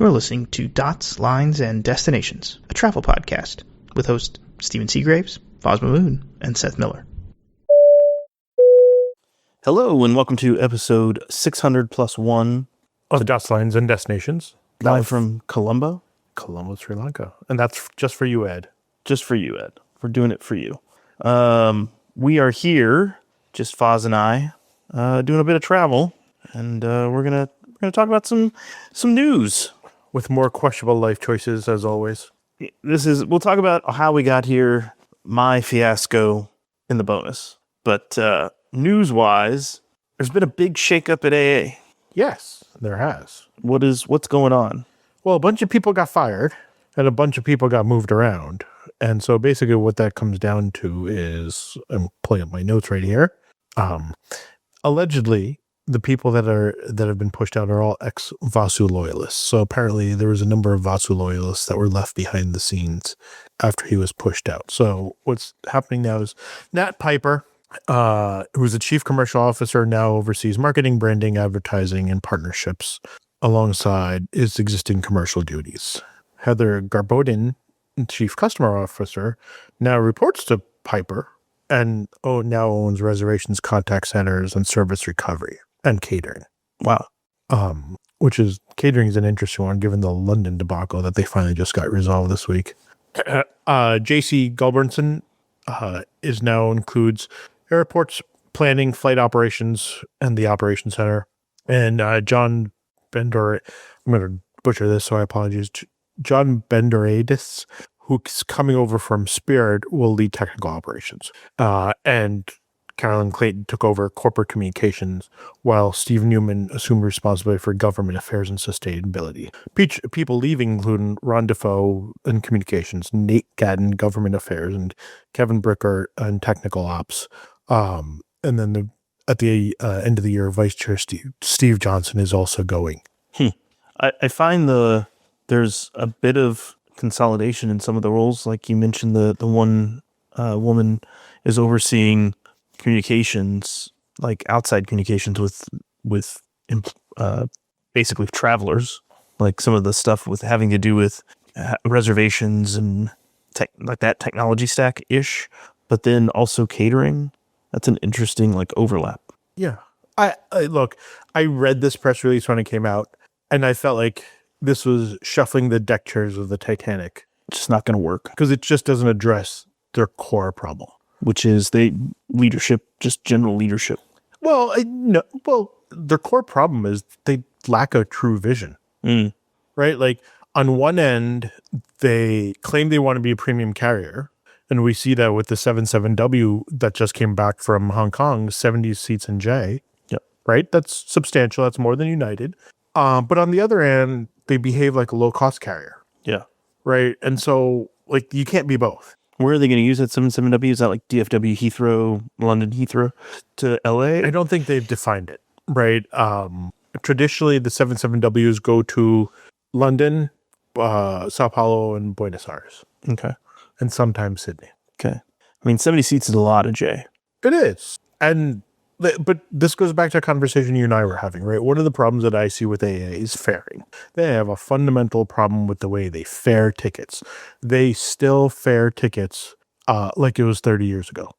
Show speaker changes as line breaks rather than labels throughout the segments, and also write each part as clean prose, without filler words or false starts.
You're listening to Dots, Lines, and Destinations, a travel podcast with hosts Stephen Seagraves, Fozz Mamoon, and Seth Miller.
Hello, and welcome to episode 600 plus 1
of Dots, Lines, and Destinations.
live from Colombo.
Colombo, Sri Lanka. And that's just for you, Ed.
Just for you, Ed. We're doing it for you. We are here, just Fozz and I, doing a bit of travel, and we're gonna talk about some news.
With more questionable life choices, as always.
We'll talk about how we got here, my fiasco in the bonus. But news-wise, there's been a big shakeup at AA.
Yes, there has.
What's going on?
Well, a bunch of people got fired, and a bunch of people got moved around. And so basically what that comes down to is, I'm pulling up my notes right here. Allegedly, the people that have been pushed out are all ex-Vasu loyalists. So apparently there was a number of Vasu loyalists that were left behind the scenes after he was pushed out. So what's happening now is Nat Piper, who is the chief commercial officer, now oversees marketing, branding, advertising, and partnerships alongside his existing commercial duties. Heather Garbodin, chief customer officer, now reports to Piper and now owns reservations, contact centers, and service recovery and catering.
Wow.
Which is, catering is an interesting one given the London debacle that they finally just got resolved this week. JC Gulbranson now includes airports, planning, flight operations, and the operations center. And John Bender, I'm going to butcher this, so I apologize. John Benderadis, who's coming over from Spirit, will lead technical operations. And Carolyn Clayton took over corporate communications, while Steve Newman assumed responsibility for government affairs and sustainability. People leaving include Ron Defoe in communications, Nate Gadden, government affairs, and Kevin Bricker in technical ops. And then at the end of the year, Vice Chair Steve Johnson is also going.
I find there's a bit of consolidation in some of the roles. Like you mentioned, the one woman is overseeing communications, like outside communications with basically travelers, like some of the stuff with having to do with reservations and like that technology stack ish, but then also catering. That's an interesting like overlap.
Yeah. I look, I read this press release when it came out, and I felt like this was shuffling the deck chairs of the Titanic.
It's just not going to work
because it just doesn't address their core problem,
which is just general leadership.
Well, their core problem is they lack a true vision, right? Like on one end, they claim they want to be a premium carrier. And we see that with the 77W that just came back from Hong Kong, 70 seats in J.
Yep.
Right? That's substantial. That's more than United. But on the other end, they behave like a low-cost carrier.
Yeah.
Right? And so, like, you can't be both.
Where are they going to use that 77W? Is that like DFW Heathrow, London Heathrow to LA?
I don't think they've defined it. Right? Traditionally, the 77Ws go to London, Sao Paulo, and Buenos Aires.
Okay.
And sometimes Sydney.
Okay. I mean, 70 seats is a lot of J.
It is. But this goes back to a conversation you and I were having, right? One of the problems that I see with AA is faring. They have a fundamental problem with the way they fare tickets. They still fare tickets like it was 30 years ago,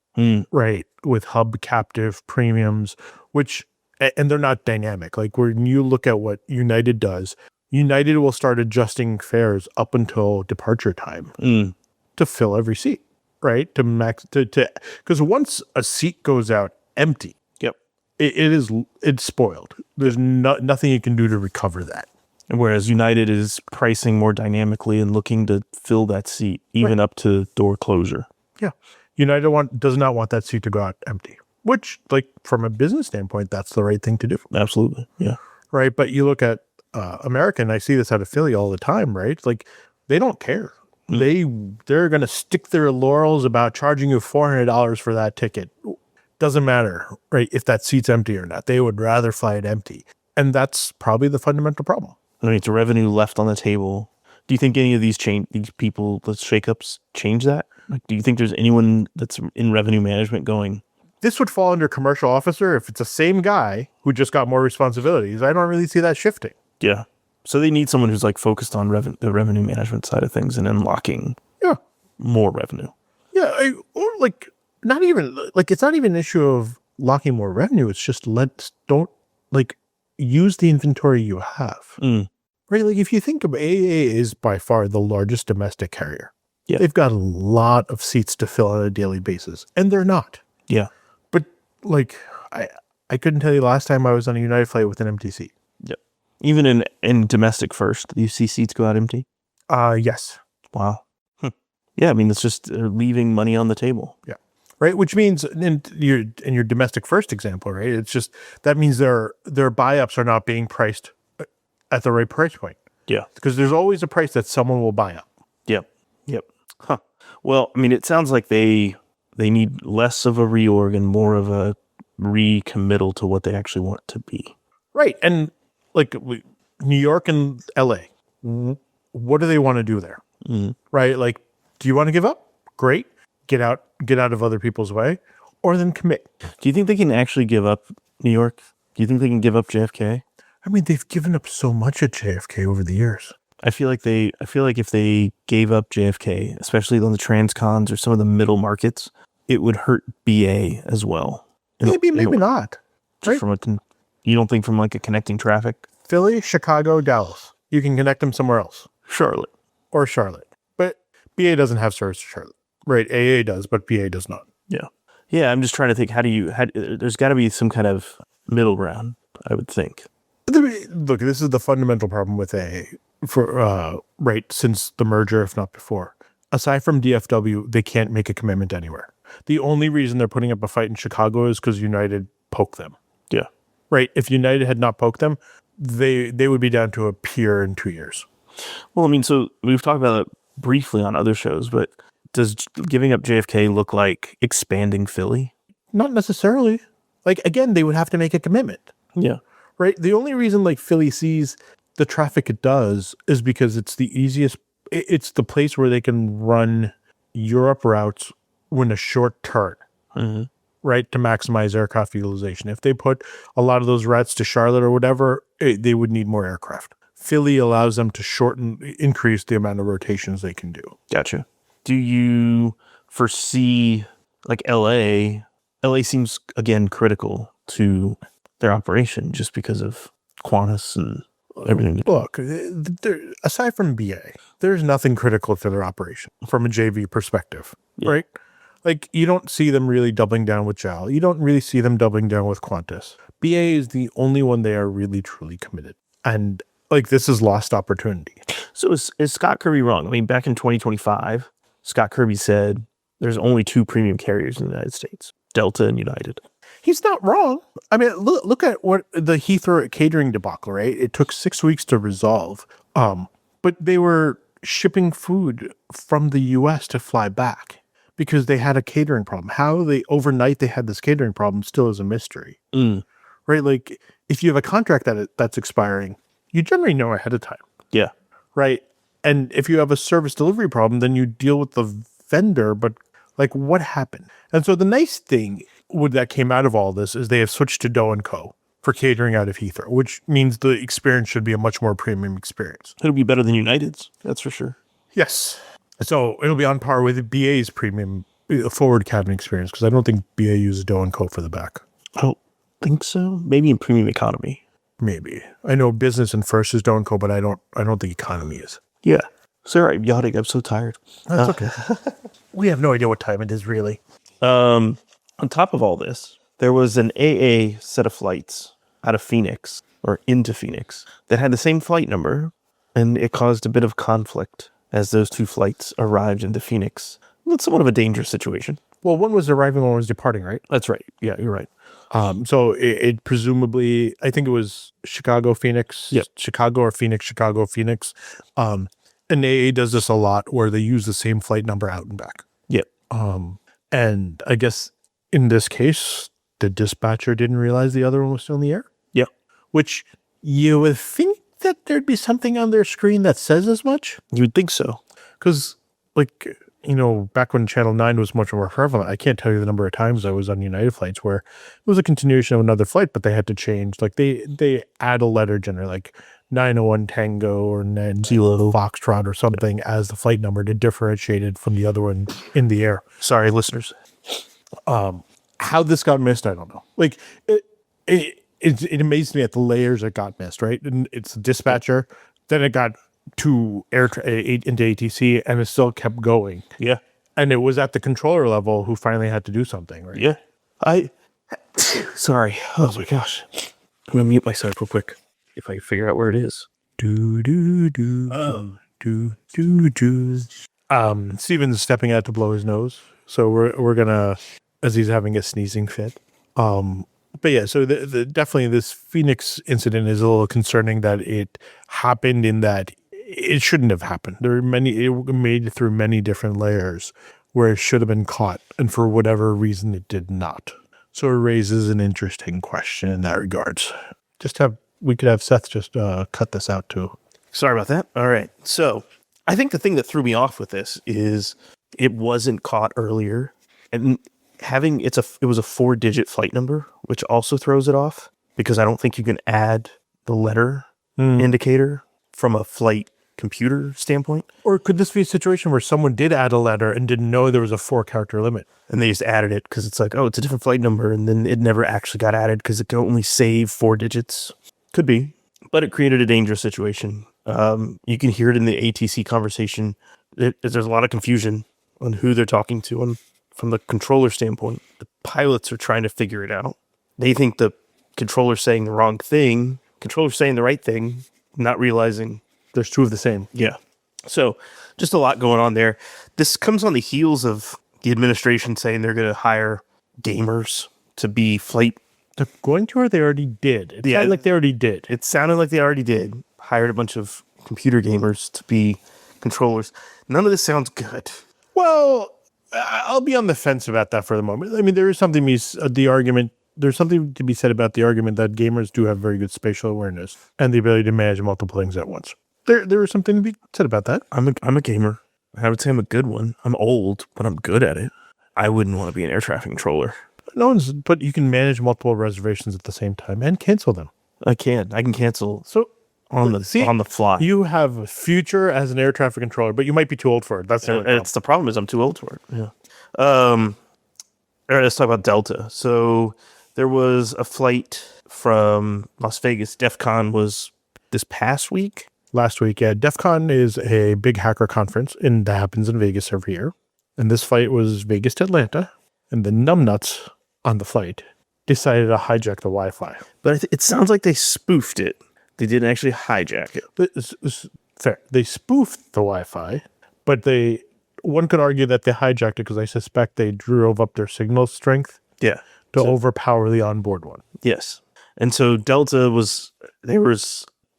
right? With hub captive premiums, and they're not dynamic. Like when you look at what United does, United will start adjusting fares up until departure time. To fill every seat, right? Because once a seat goes out empty,
yep,
it's spoiled. There's nothing you can do to recover that.
And whereas United is pricing more dynamically and looking to fill that seat, even up to door closure.
Yeah, United does not want that seat to go out empty. Which, like, from a business standpoint, that's the right thing to do.
Absolutely, yeah.
Right, but you look at American. I see this at Philly all the time, right? Like, they don't care. They're going to stick their laurels about charging you $400 for that ticket. Doesn't matter, right, if that seat's empty or not. They would rather fly it empty. And that's probably the fundamental problem.
I mean, it's a revenue left on the table. Do you think any of these people, the shakeups, change that? Like, do you think there's anyone that's in revenue management going,
this would fall under commercial officer if it's the same guy who just got more responsibilities? I don't really see that shifting.
Yeah. So they need someone who's like focused on the revenue management side of things and unlocking more revenue.
Yeah, or like not even like it's not even an issue of locking more revenue. It's just don't like use the inventory you have. Right? Like if you think of AA is by far the largest domestic carrier.
Yeah.
They've got a lot of seats to fill on a daily basis, and they're not.
Yeah.
But like I couldn't tell you last time I was on a United flight with an empty seat.
Yep. Even in domestic first, do you see seats go out empty?
Yes.
Wow. Yeah, I mean it's just leaving money on the table.
Yeah. Right, which means in your domestic first example, right? It's just that means their buy-ups are not being priced at the right price point.
Yeah.
Because there's always a price that someone will buy up.
Yep. Huh. Well, I mean, it sounds like they need less of a reorg and more of a recommittal to what they actually want to be.
Right, and like New York and LA, what do they want to do there? Right, like, do you want to give up? Great, get out of other people's way, or then commit.
Do you think they can actually give up New York? Do you think they can give up JFK?
I mean, they've given up so much at JFK over the years.
I feel like if they gave up JFK, especially on the transcons or some of the middle markets, it would hurt BA as well.
Maybe not.
Right? You don't think from like a connecting traffic?
Philly, Chicago, Dallas. You can connect them somewhere else.
Charlotte.
Or Charlotte. But BA doesn't have service to Charlotte. Right, AA does, but BA does not.
Yeah. Yeah, I'm just trying to think, there's got to be some kind of middle ground, I would think.
Look, this is the fundamental problem with AA since the merger, if not before. Aside from DFW, they can't make a commitment anywhere. The only reason they're putting up a fight in Chicago is because United poked them.
Yeah.
Right. If United had not poked them, they would be down to a peer in 2 years.
Well, I mean, so we've talked about it briefly on other shows, but does giving up JFK look like expanding Philly?
Not necessarily. Like, again, they would have to make a commitment.
Yeah.
Right. The only reason like Philly sees the traffic it does is because it's the easiest. It's the place where they can run Europe routes in a short turn, right, to maximize aircraft utilization. If they put a lot of those routes to Charlotte or whatever, they would need more aircraft. Philly allows them to increase the amount of rotations they can do.
Gotcha. Do you foresee like LA? LA seems again critical to their operation just because of Qantas and everything.
Look, aside from BA, there's nothing critical to their operation from a JV perspective, right? Like, you don't see them really doubling down with JAL. You don't really see them doubling down with Qantas. BA is the only one they are really, truly committed. And, like, this is lost opportunity.
So is Scott Kirby wrong? I mean, back in 2025, Scott Kirby said there's only 2 premium carriers in the United States, Delta and United.
He's not wrong. I mean, look at what the Heathrow catering debacle, right? It took 6 weeks to resolve. But they were shipping food from the U.S. to fly back because they had a catering problem. How overnight they had this catering problem still is a mystery. Right? Like, if you have a contract that's expiring, you generally know ahead of time.
Yeah.
Right? And if you have a service delivery problem, then you deal with the vendor, but like, what happened? And so the nice thing that came out of all this is they have switched to Doe & Co. for catering out of Heathrow, which means the experience should be a much more premium experience.
It'll be better than United's, that's for sure.
Yes. So it'll be on par with BA's premium forward cabin experience, because I don't think BA uses Doe & Co. for the back.
I don't think so. Maybe in premium economy.
Maybe. I know business and first is Doe & Co., but I don't think economy is.
Yeah. Sorry, I'm yawning. I'm so tired.
That's okay. We have no idea what time it is, really.
On top of all this, there was an AA set of flights out of Phoenix or into Phoenix that had the same flight number, and it caused a bit of conflict as those 2 flights arrived into Phoenix. It's somewhat of a dangerous situation.
Well, one was arriving, one was departing, right?
That's right. Yeah, you're right.
So it presumably, I think it was Chicago, Phoenix,
Yep.
Chicago or Phoenix, Chicago, Phoenix. And AA does this a lot where they use the same flight number out and back.
Yep.
And I guess in this case, the dispatcher didn't realize the other one was still in the air.
Yep.
Which you would think that there'd be something on their screen that says as much.
You would think so.
Because, like, back when Channel 9 was much more prevalent, I can't tell you the number of times I was on United flights where it was a continuation of another flight, but they had to change. Like they add a letter generally, like 901 Tango or Kilo Foxtrot or something as the flight number to differentiate it from the other one in the air.
Sorry, listeners.
How this got missed, I don't know. Like it amazed me at the layers it got missed, right? And it's the dispatcher, then it got to into ATC, and it still kept going.
Yeah.
And it was at the controller level who finally had to do something, right?
Yeah. Sorry. Oh my gosh. I'm going to mute myself real quick if I can figure out where it is.
Steven's stepping out to blow his nose. So we're gonna, as he's having a sneezing fit. But yeah, so definitely this Phoenix incident is a little concerning that it happened in that it shouldn't have happened. It made it through many different layers where it should have been caught, and for whatever reason it did not. So it raises an interesting question in that regards. We could have Seth just cut this out too.
Sorry about that. All right. So I think the thing that threw me off with this is it wasn't caught earlier, and it was a 4-digit flight number, which also throws it off because I don't think you can add the letter indicator from a flight computer standpoint.
Or could this be a situation where someone did add a letter and didn't know there was a 4-character limit?
And they just added it because it's like, oh, it's a different flight number. And then it never actually got added because it could only save 4 digits. Could be. But it created a dangerous situation. You can hear it in the ATC conversation. There's a lot of confusion on who they're talking to from the controller standpoint. The pilots are trying to figure it out. They think the controller's saying the wrong thing. Controller's saying the right thing, not realizing
there's two of the same.
Yeah. So just a lot going on there. This comes on the heels of the administration saying they're going to hire gamers to be flight.
They're going to, or they already did? It sounded like they already did.
It sounded like they already did. Hired a bunch of computer gamers to be controllers. None of this sounds good.
Well, I'll be on the fence about that for the moment. I mean, there is something there's something to be said about the argument that gamers do have very good spatial awareness and the ability to manage multiple things at once. There is something to be said about that.
I'm a gamer. I would say I'm a good one. I'm old, but I'm good at it. I wouldn't want to be an air traffic controller.
But you can manage multiple reservations at the same time and cancel them.
I can cancel. So on the fly.
You have a future as an air traffic controller, but you might be too old for it. That's
the problem is I'm too old for it. Yeah. All right, let's talk about Delta. So there was a flight from Las Vegas. DEF CON was this past week.
Last week, yeah. DEF CON is a big hacker conference, and that happens in Vegas every year. And this flight was Vegas to Atlanta, and the numbnuts on the flight decided to hijack the Wi-Fi.
But it sounds like they spoofed it. They didn't actually hijack it.
It's fair. They spoofed the Wi-Fi, but one could argue that they hijacked it because I suspect they drove up their signal strength to overpower the onboard one.
Yes. And so Delta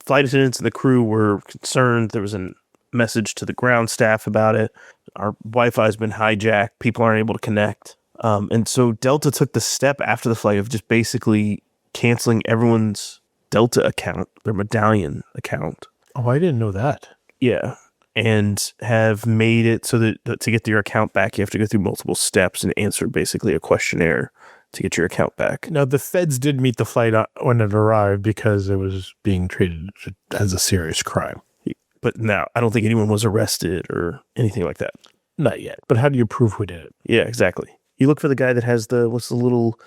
flight attendants and the crew were concerned. There was a message to the ground staff about it. Our Wi-Fi has been hijacked. People aren't able to connect. And so Delta took the step after the flight of just basically canceling everyone's Delta account, their medallion account.
Oh, I didn't know that.
Yeah. And have made it so that to get your account back, you have to go through multiple steps and answer basically a questionnaire to get your account back.
Now, the feds did meet the flight when it arrived because it was being treated as a serious crime.
But now, I don't think anyone was arrested or anything like that.
Not yet. But how do you prove who did it?
Yeah, exactly. You look for the guy that has those little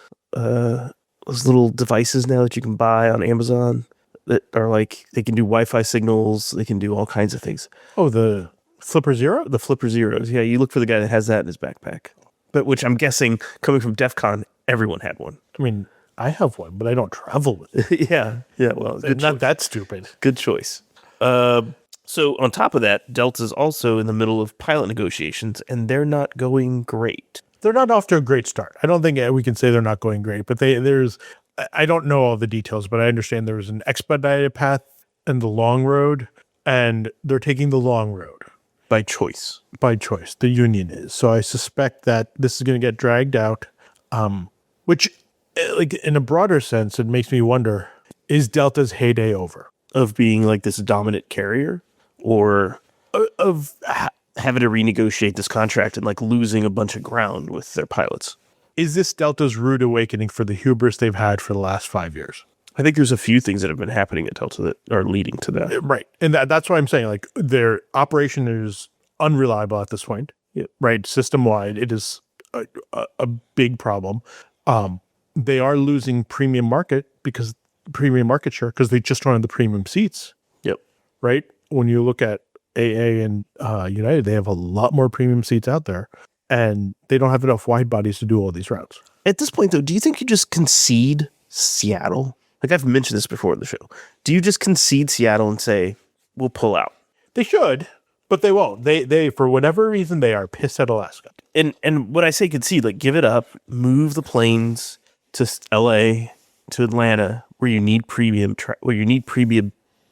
devices now that you can buy on Amazon that are like, they can do Wi-Fi signals. They can do all kinds of things.
Oh, the Flipper Zero?
The Flipper Zeros. Yeah, you look for the guy that has that in his backpack. But which I'm guessing, coming from DEF CON, everyone had one.
I mean, I have one, but I don't travel with it.
Yeah, well,
not that stupid.
Good choice. So on top of that, Delta's also in the middle of pilot negotiations, and they're not going great.
They're not off to a great start. I don't think we can say they're not going great, but I don't know all the details, but I understand there was an expedited path and the long road, and they're taking the long road.
By choice.
By choice. The union is. So I suspect that this is going to get dragged out, which, like, in a broader sense, it makes me wonder, is Delta's heyday over?
Of being like this dominant carrier? Or
of
having to renegotiate this contract and like losing a bunch of ground with their pilots.
Is this Delta's rude awakening for the hubris they've had for the last 5 years?
I think there's a few things that have been happening at Delta that are leading to that.
Right. And that's why I'm saying, like, their operation is unreliable at this point.
Yep.
Right. System-wide, it is a big problem. They are losing premium market share because they just don't have the premium seats.
Yep.
Right. When you look at AA and United, they have a lot more premium seats out there, and they don't have enough wide bodies to do all these routes.
At this point, though, do you think you just concede Seattle? Like I've mentioned this before in the show. Do you just concede Seattle and say, we'll pull out?
They should, but they won't. They for whatever reason, they are pissed at Alaska.
And when I say concede, like give it up, move the planes to LA, to Atlanta, where you need premium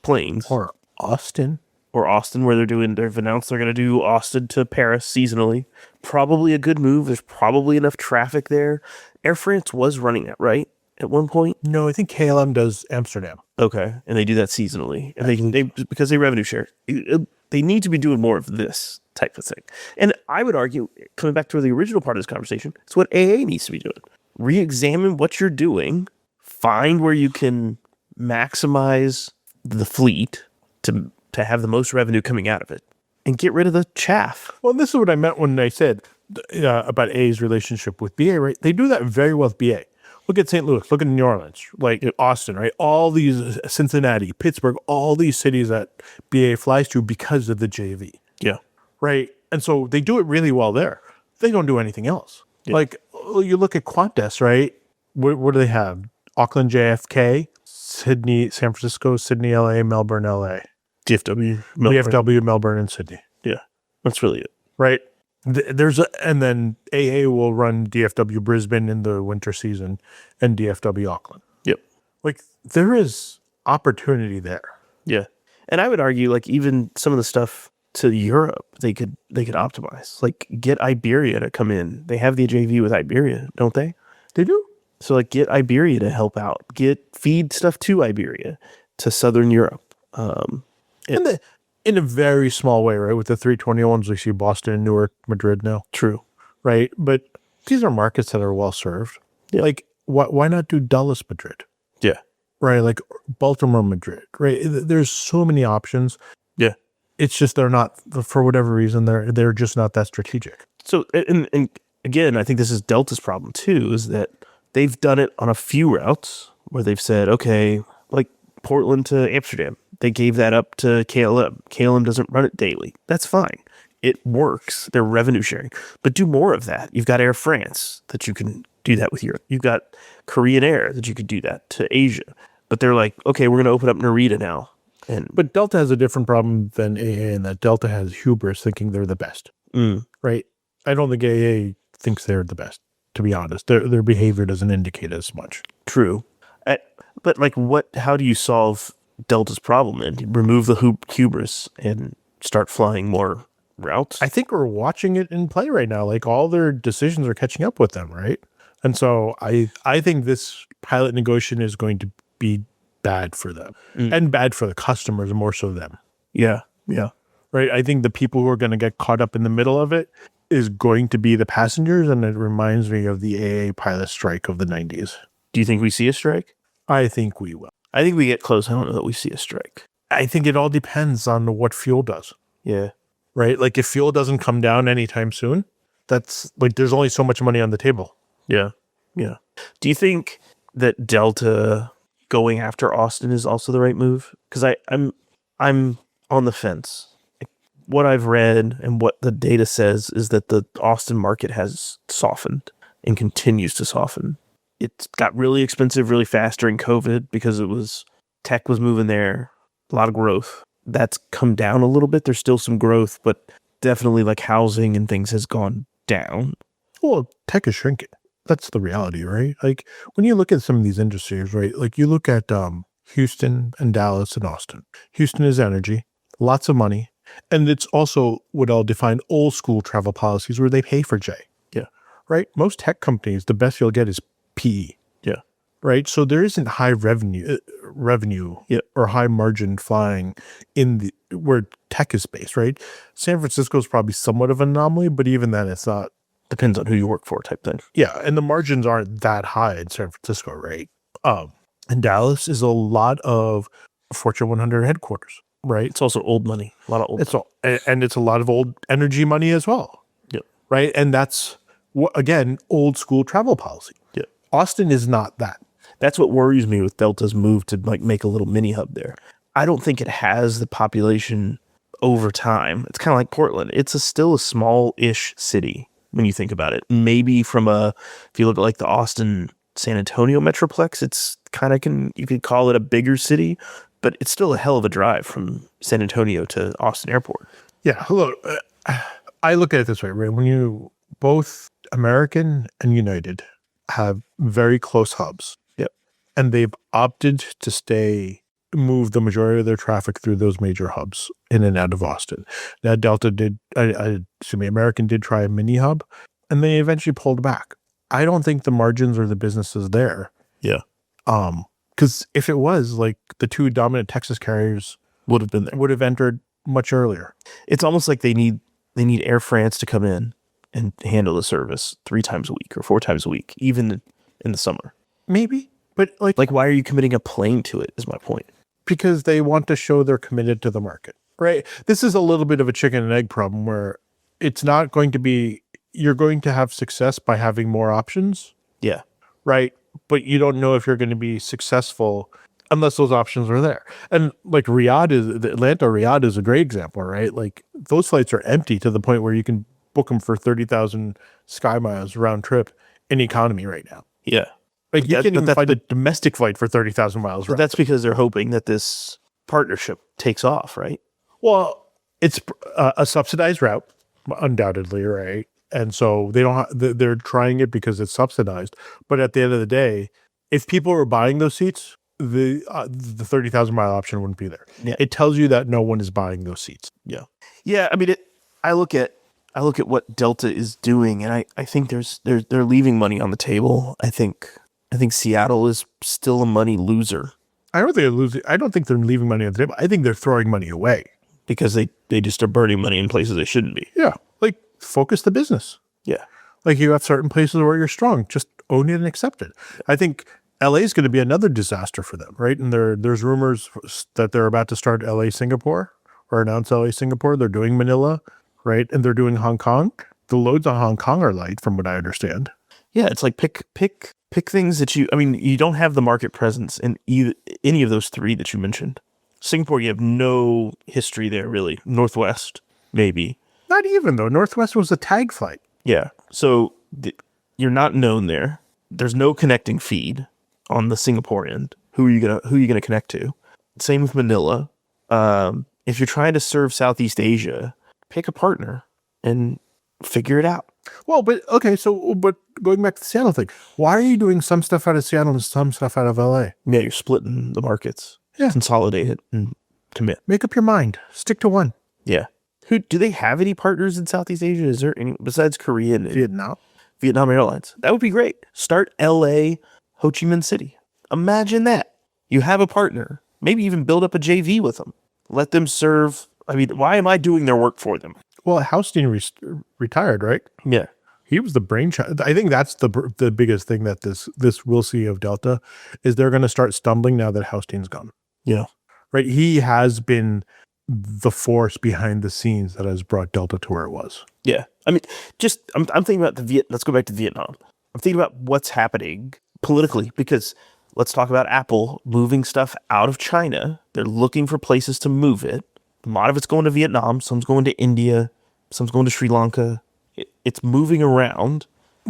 planes.
Or Austin.
Or Austin, where they've announced they're going to do Austin to Paris seasonally. Probably a good move. There's probably enough traffic there. Air France was running that, right? At one point?
No, I think KLM does Amsterdam.
Okay. And they do that seasonally. And because they revenue share. They need to be doing more of this type of thing. And I would argue, coming back to the original part of this conversation, it's what AA needs to be doing. Re-examine what you're doing. Find where you can maximize the fleet to have the most revenue coming out of it, and get rid of the chaff.
Well, this is what I meant when I said about A's relationship with BA, right? They do that very well with BA. Look at St. Louis, look at New Orleans, like Austin, right? All these, Cincinnati, Pittsburgh, all these cities that BA flies to because of the JV.
Yeah.
Right? And so they do it really well there. They don't do anything else. Yeah. Like, you look at Qantas, right? What do they have? Auckland, JFK, Sydney, San Francisco, Sydney, LA, Melbourne, LA.
DFW, Melbourne.
DFW, Melbourne, and Sydney.
Yeah, that's really it.
Right. And then AA will run DFW Brisbane in the winter season and DFW Auckland.
Yep.
Like, there is opportunity there.
Yeah. And I would argue, like, even some of the stuff to Europe, they could optimize. Like, get Iberia to come in. They have the JV with Iberia, don't they?
They do.
So, like, get Iberia to help out. Feed stuff to Iberia, to Southern Europe.
In a very small way, right? With the 321s, we see Boston, Newark, Madrid now.
True.
Right? But these are markets that are well served. Yeah. Like, why not do Dulles, Madrid?
Yeah.
Right? Like Baltimore, Madrid. Right? There's so many options.
Yeah.
It's just they're not, for whatever reason, they're just not that strategic.
So, and again, I think this is Delta's problem too, is that they've done it on a few routes where they've said, okay, like Portland to Amsterdam. They gave that up to KLM. KLM doesn't run it daily. That's fine. It works. They're revenue sharing. But do more of that. You've got Air France that you can do that with Europe. You've got Korean Air that you could do that to Asia. But they're like, okay, we're going to open up Narita now.
But Delta has a different problem than AA in that Delta has hubris thinking they're the best. Right? I don't think AA thinks they're the best, to be honest. Their behavior doesn't indicate as much.
True. But like how do you solve Delta's problem and remove the hubris and start flying more routes?
I think we're watching it in play right now. Like, all their decisions are catching up with them, right? And so I think this pilot negotiation is going to be bad for them and bad for the customers, more so them.
Yeah. Yeah.
Right. I think the people who are going to get caught up in the middle of it is going to be the passengers. And it reminds me of the AA pilot strike of the 90s.
Do you think we see a strike?
I think we will.
I think we get close. I don't know that we see a strike.
I think it all depends on what fuel does.
Yeah.
Right? Like, if fuel doesn't come down anytime soon, that's like, there's only so much money on the table.
Yeah. Yeah. Do you think that Delta going after Austin is also the right move? Because I'm on the fence. What I've read and what the data says is that the Austin market has softened and continues to soften. It got really expensive really fast during COVID because tech was moving there, a lot of growth. That's come down a little bit. There's still some growth, but definitely like housing and things has gone down.
Well, tech is shrinking. That's the reality, right? Like, when you look at some of these industries, right? Like, you look at Houston and Dallas and Austin. Houston is energy, lots of money. And it's also what I'll define old school travel policies where they pay for J.
Yeah.
Right? Most tech companies, the best you'll get is PE.
Yeah.
right? So there isn't high revenue or high margin flying in the where tech is based, right? San Francisco is probably somewhat of an anomaly, but even then, it's not.
Depends on who you work for, type thing.
Yeah, and the margins aren't that high in San Francisco, right? And Dallas is a lot of Fortune 100 headquarters, right?
It's also old money. A lot of old.
And it's a lot of old energy money as well.
Yep.
Right, and that's again old school travel policy.
Yep.
Austin is not that.
That's what worries me with Delta's move to like make a little mini hub there. I don't think it has the population over time. It's kind of like Portland. It's still a small-ish city when you think about it. Maybe if you look at like the Austin, San Antonio metroplex, it's kind of you could call it a bigger city, but it's still a hell of a drive from San Antonio to Austin Airport.
Yeah, look, I look at it this way, right? When you both American and United have very close hubs.
Yep.
And they've opted to move the majority of their traffic through those major hubs in and out of Austin. Now, Delta American did try a mini hub, and they eventually pulled back. I don't think the margins or the business is there.
Yeah.
Because if it was, like, the two dominant Texas carriers
would have been there.
Would have entered much earlier.
It's almost like they need Air France to come in and handle the service 3 times a week or 4 times a week, even in the summer.
Maybe, but like
why are you committing a plane to it is my point.
Because they want to show they're committed to the market, right? This is a little bit of a chicken and egg problem where it's not going to be, you're going to have success by having more options.
Yeah.
Right. But you don't know if you're going to be successful unless those options are there. And like the Atlanta Riyadh is a great example, right? Like those flights are empty to the point where you can book them for 30,000 sky miles round trip in economy right now.
Yeah.
Like you can't even find a domestic flight for 30,000 miles.
But that's because they're hoping that this partnership takes off, right?
Well, it's a subsidized route, undoubtedly, right? And so they're trying it because it's subsidized. But at the end of the day, if people were buying those seats, the 30,000 mile option wouldn't be there.
Yeah.
It tells you that no one is buying those seats.
Yeah. Yeah. I mean, I look at what Delta is doing, and I think they're leaving money on the table. I think Seattle is still a money loser.
I don't think they're leaving money on the table. I think they're throwing money away
because they just are burning money in places they shouldn't be.
Yeah, like focus the business.
Yeah,
like you have certain places where you're strong. Just own it and accept it. I think LA is going to be another disaster for them, right? And there's rumors that they're about to start LA Singapore or announce LA Singapore. They're doing Manila, right? And they're doing Hong Kong. The loads on Hong Kong are light, from what I understand.
Yeah, it's like pick things that you don't have the market presence in any of those 3 that you mentioned. Singapore, you have no history there, really. Northwest, maybe.
Not even, though. Northwest was a tag flight.
Yeah. So you're not known there. There's no connecting feed on the Singapore end. Who are you gonna connect to? Same with Manila. If you're trying to serve Southeast Asia, pick a partner and figure it out.
Well, but going back to the Seattle thing, why are you doing some stuff out of Seattle and some stuff out of LA?
Yeah, you're splitting the markets.
Yeah.
Consolidate it and commit.
Make up your mind. Stick to one.
Yeah. Do they have any partners in Southeast Asia? Is there any besides Korea and Vietnam Airlines? That would be great. Start LA, Ho Chi Minh City. Imagine that. You have a partner. Maybe even build up a JV with them. Let them serve. I mean, why am I doing their work for them?
Well, Haustein retired, right?
Yeah.
He was the brainchild. I think that's the biggest thing that this we'll see of Delta is they're going to start stumbling now that Haustein's gone.
Yeah.
Right. He has been the force behind the scenes that has brought Delta to where it was.
Yeah. I mean, I'm thinking about let's go back to Vietnam. I'm thinking about what's happening politically, because let's talk about Apple moving stuff out of China. They're looking for places to move it. A lot of it's going to Vietnam. Some's going to India. Some's going to Sri Lanka. It's moving around.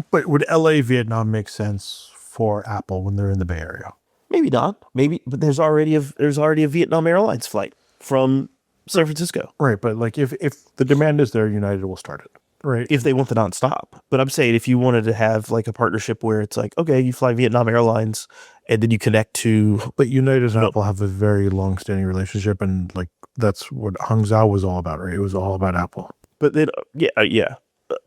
But would LA, Vietnam make sense for Apple when they're in the Bay Area?
Maybe not. Maybe, but there's already a Vietnam Airlines flight from San Francisco.
Right, but like if the demand is there, United will start it. Right.
If they want the nonstop. But I'm saying if you wanted to have like a partnership where it's like, okay, you fly Vietnam Airlines and then you connect to...
But United and Apple have a very long-standing relationship, and like that's what Hangzhou was all about, right? It was all about Apple.
But then, yeah.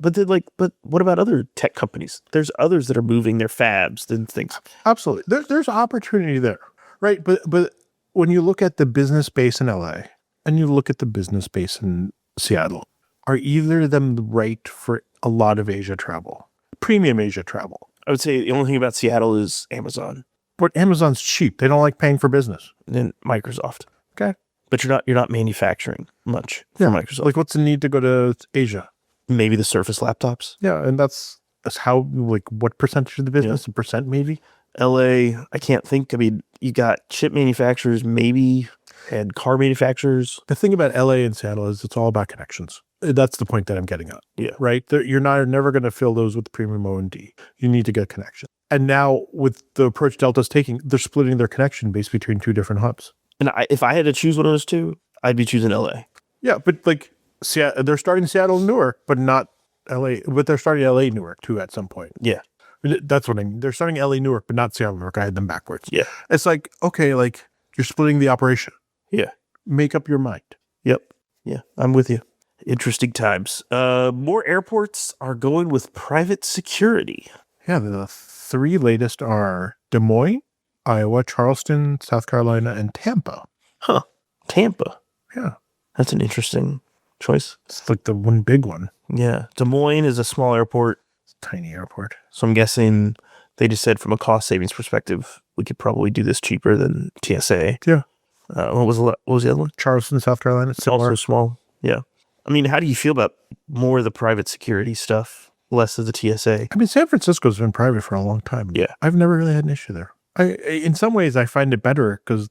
but what about other tech companies? There's others that are moving their fabs and things.
Absolutely. There's opportunity there, right? But when you look at the business base in LA and you look at the business base in Seattle, are either of them right for a lot of Asia travel? Premium Asia travel.
I would say the only thing about Seattle is Amazon.
But Amazon's cheap. They don't like paying for business.
And Microsoft.
Okay.
But you're not manufacturing much for Microsoft.
Like, what's the need to go to Asia?
Maybe the Surface laptops.
Yeah, and that's how, like, what percentage of the business? A percent, maybe?
LA, I can't think. I mean, you got chip manufacturers, maybe, and car manufacturers.
The thing about LA and Seattle is it's all about connections. That's the point that I'm getting at.
Yeah.
Right? You're never going to fill those with premium O&D. You need to get connection. And now with the approach Delta's taking, they're splitting their connection base between two different hubs.
And if I had to choose one of those two, I'd be choosing LA.
Yeah, but like they're starting Seattle and Newark, but not LA. But they're starting LA Newark too at some point.
Yeah.
That's what I mean. They're starting LA Newark, but not Seattle Newark. I had them backwards.
Yeah.
It's like, okay, like you're splitting the operation.
Yeah.
Make up your mind.
Yep. Yeah, I'm with you. Interesting times. More airports are going with private security.
Yeah, the three latest are Des Moines, Iowa, Charleston, South Carolina, and Tampa.
Huh. Tampa.
Yeah.
That's an interesting choice.
It's like the one big one.
Yeah. Des Moines is a small airport.
Tiny airport.
So I'm guessing they just said from a cost savings perspective, we could probably do this cheaper than TSA.
Yeah.
What was the other one?
Charleston, South Carolina.
Also small. Yeah. I mean, how do you feel about more of the private security stuff, less of the TSA?
I mean, San Francisco's been private for a long time.
Yeah.
I've never really had an issue there. In some ways, I find it better because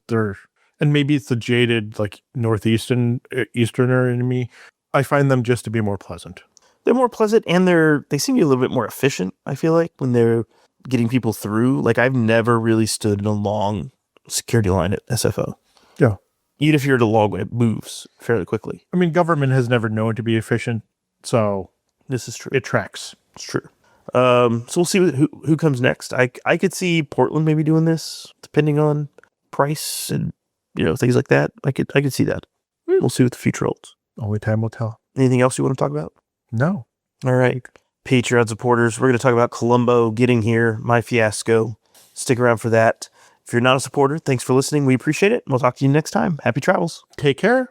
and maybe it's the jaded, like, Easterner in me. I find them just to be more pleasant.
They're more pleasant and they seem to be a little bit more efficient, I feel like, when they're getting people through. Like, I've never really stood in a long security line at SFO.
Yeah.
Even if you're at a long one, it moves fairly quickly.
I mean, government has never known to be efficient, so
this is true.
It tracks.
It's true. So we'll see who comes next. I could see Portland maybe doing this, depending on price and things like that. I could see that. We'll see what the future holds.
Only time will tell.
Anything else you want to talk about?
No.
All right. Patreon supporters, we're going to talk about Colombo getting here, my fiasco. Stick around for that. If you're not a supporter, thanks for listening. We appreciate it. We'll talk to you next time. Happy travels.
Take care.